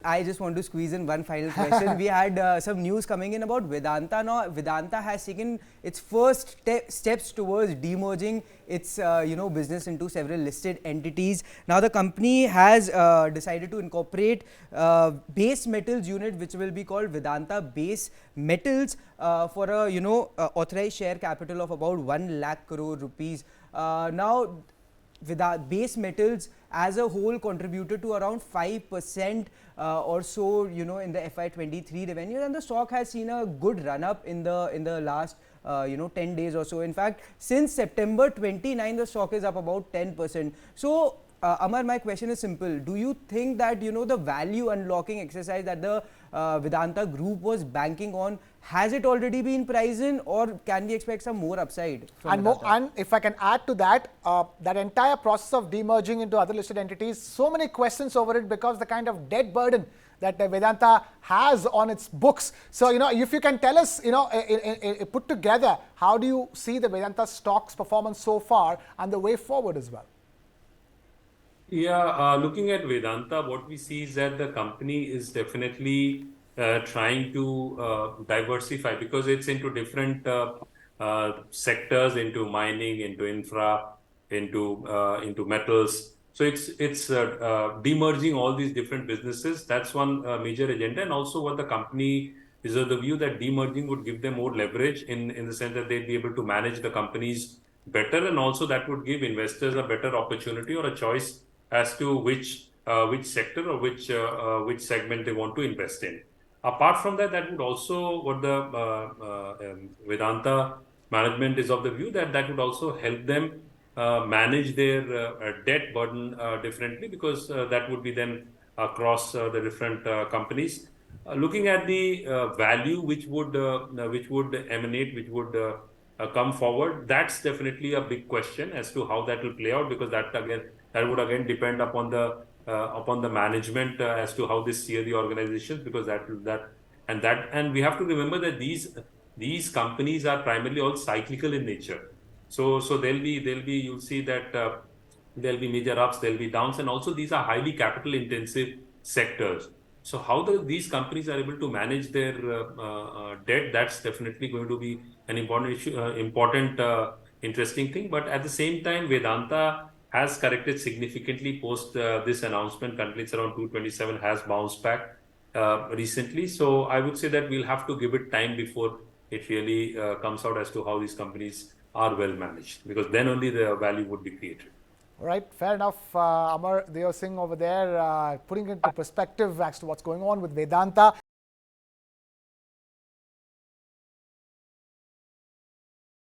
I just want to squeeze in one final question. We had some news coming in about Vedanta. Now, Vedanta has taken its first steps towards demerging its business into several listed entities. Now, the company has decided to incorporate base metals unit, which will be called Vedanta Base Metals, for a authorized share capital of about 1 lakh crore rupees. Now, base metals as a whole contributed to around 5% or so, in the FY23 revenue, and the stock has seen a good run up in the last 10 days or so. In fact, since September 29, the stock is up about 10%. So, Amar, my question is simple. Do you think that the value unlocking exercise that the Vedanta group was banking on, has it already been priced in, or can we expect some more upside from Vedanta? And if I can add to that, that entire process of demerging into other listed entities, so many questions over it because the kind of debt burden that Vedanta has on its books. So, if you can tell us, put together, how do you see the Vedanta stock's performance so far and the way forward as well? Yeah, looking at Vedanta, what we see is that the company is definitely trying to diversify, because it's into different sectors, into mining, into infra, into metals. So it's demerging all these different businesses. That's one major agenda. And also what the company is of the view that demerging would give them more leverage in the sense that they'd be able to manage the companies better, and also that would give investors a better opportunity or a choice as to which sector or which segment they want to invest in. Apart from that, that would also, what the Vedanta management is of the view that would also help them manage their debt burden differently, because that would be then across the different companies. Looking at the value which would emanate, which would come forward, that's definitely a big question as to how that will play out, because that would again depend upon the management as to how they steer the organizations, because and we have to remember that these companies are primarily all cyclical in nature. So you'll see that there'll be major ups, there'll be downs, and also these are highly capital intensive sectors. So how these companies are able to manage their debt, that's definitely going to be an important issue, interesting thing. But at the same time, Vedanta has corrected significantly post this announcement. Currently, it's around 227, has bounced back recently. So I would say that we'll have to give it time before it really comes out as to how these companies are well managed, because then only the value would be created. All right, fair enough. Aamar Deo Singh over there, putting into perspective as to what's going on with Vedanta.